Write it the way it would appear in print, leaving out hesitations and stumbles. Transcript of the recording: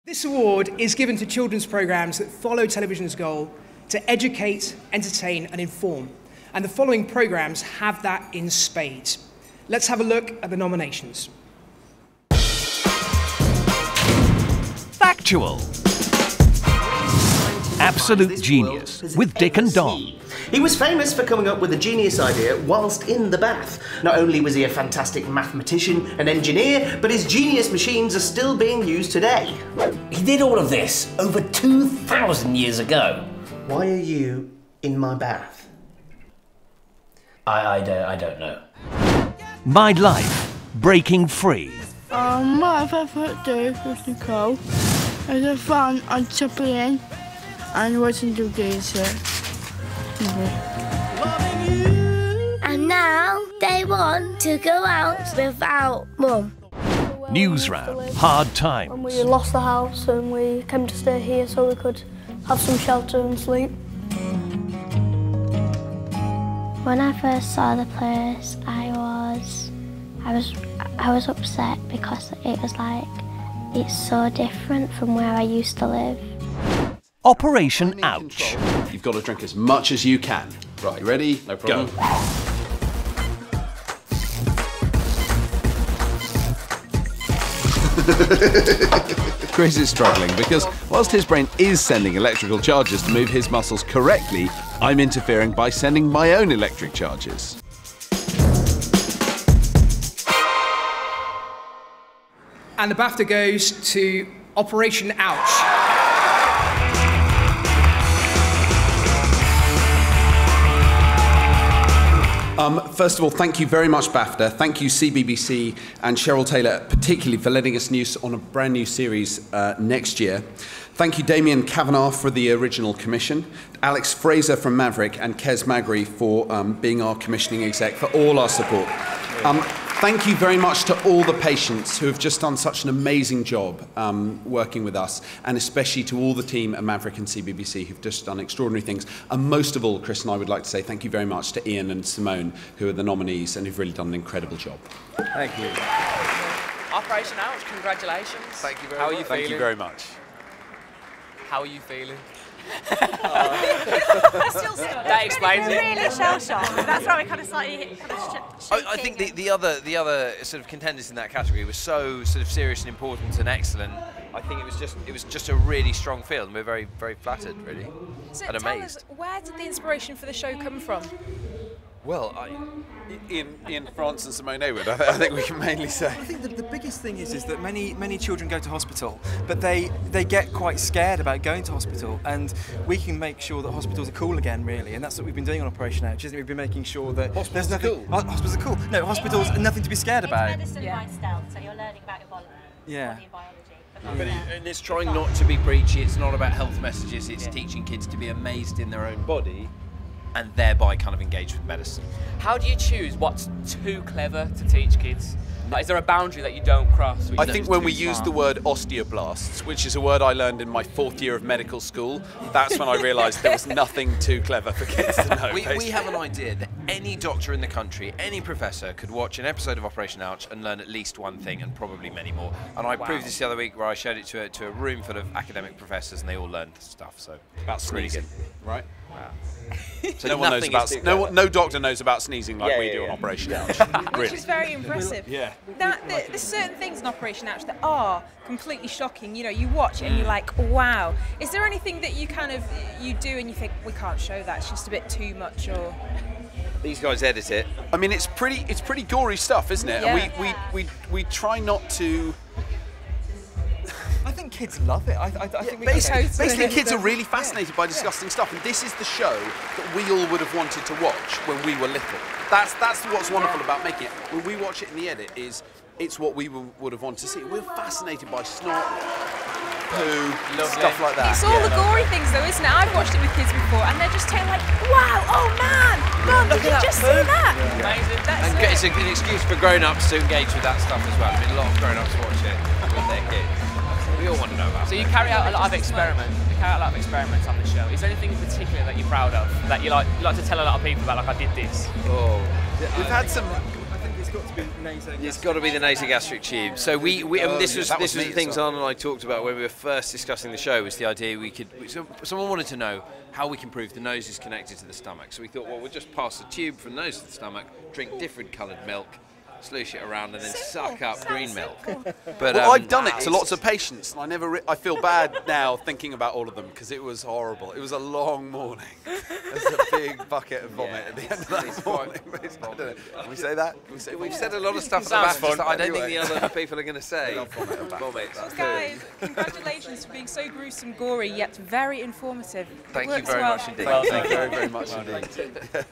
This award is given to children's programmes that follow television's goal to educate, entertain and inform. And the following programmes have that in spades. Let's have a look at the nominations. Factual. Absolute Genius with Dick and Dom. He was famous for coming up with a genius idea whilst in the bath. Not only was he a fantastic mathematician and engineer, but his genius machines are still being used today. He did all of this over 2,000 years ago. Why are you in my bath? I don't know. My Life. Breaking Free. My favourite day with Nicole is a fun on trampoline and watching the games here. And now they want to go out without Mum. News Round. Hard When Times. we lost the house and we came to stay here so we could have some shelter and sleep. When I first saw the place, I was upset because it was like, it's so different from where I used to live. Operation Ouch. You've got to drink as much as you can. Right, you ready? No problem. Go. Chris is struggling because whilst his brain is sending electrical charges to move his muscles correctly, I'm interfering by sending my own electric charges. And the BAFTA goes to Operation Ouch. First of all, thank you very much, BAFTA. Thank you, CBBC and Cheryl Taylor, particularly for letting us news on a brand new series next year. Thank you, Damien Kavanagh, for the original commission, Alex Fraser from Maverick, and Kes Magri for being our commissioning exec, for all our support. Thank you very much to all the patients who have just done such an amazing job working with us, and especially to all the team at Maverick and CBBC who've just done extraordinary things. And most of all, Chris and I would like to say thank you very much to Ian and Simone, who are the nominees and who've really done an incredible job. Thank you. Operation Ouch, congratulations. Thank you very much. How are you feeling? Thank you very much. How are you feeling? That explains it. Really shell-shocked. That's why we kind of slightly I think the other sort of contenders in that category were so sort of serious and important and excellent. I think it was just a really strong field, and we're very, very flattered, really, and amazed. Tell us, where did the inspiration for the show come from? Well, Ian France and Simone Haywood, I think we can mainly say. I think the biggest thing is that many children go to hospital, but they get quite scared about going to hospital, and we can make sure that hospitals are cool again, really, and that's what we've been doing on Operation Ouch, isn't it? We've been making sure that there's nothing. Cool. Hospitals are cool. No, hospitals are nothing to be scared about. It's medicine by stealth, so you're learning about your body and biology. And it's trying not to be preachy. It's not about health messages. It's teaching kids to be amazed in their own body, and thereby kind of engage with medicine. How do you choose what's too clever to teach kids? Like, is there a boundary that you don't cross? I think when we use the word osteoblasts, which is a word I learned in my 4th year of medical school, that's when I realised there was nothing too clever for kids to know. We have an idea that any doctor in the country, any professor, could watch an episode of Operation Ouch and learn at least one thing, and probably many more. And I proved this the other week, where I showed it to a room full of academic professors, and they all learned stuff. So about sneezing, right? Wow. So no one knows about no doctor knows about sneezing like we do on Operation Ouch. Which is very impressive. Yeah. There's certain things in Operation Ouch that are completely shocking. You know, you watch it and you're like, wow. Is there anything that you do and you think, we can't show that, it's just a bit too much, or? These guys edit it. I mean, it's pretty gory stuff, isn't it? Yeah. And we try not to. I think kids love it. I think basically kids are really fascinated by disgusting stuff, and this is the show that we all would have wanted to watch when we were little. That's what's wonderful about making it. When we watch it in the edit, it's what we would have wanted to see. We're fascinated by snot, poo, stuff like that. It's all the gory things though, isn't it? I've watched it with kids before, and they're just like, wow, oh man, Mum, did you just see that? Amazing. And it's an excuse for grown-ups to engage with that stuff as well. I mean, a lot of grown-ups watch it with their kids. We all want to know about. So you carry out a lot of experiments. You carry out a lot of experiments on the show. Is there anything in particular that you're proud of, that you like to tell a lot of people about? Like, I did this. Oh, we've had some. I think it's got to to be nasogastric. It's got to be the nasogastric tube. So this was the things Arne and I talked about when we were first discussing the show. Was the idea someone wanted to know how we can prove the nose is connected to the stomach. So we thought, well, we'll just pass the tube from the nose to the stomach, drink different coloured milk, sloosh it around, and then suck up green milk. But I've done it to lots of patients, and I feel bad now thinking about all of them because it was horrible. It was a long morning. There's a big bucket of vomit at the end of that morning. I don't know. Can we say that? We've said a lot of stuff about BAFTA that I don't think the other people are going to say. Well, guys, congratulations for being so gruesome, gory, yet very informative. Thank you very much indeed. Thank you very, very much indeed.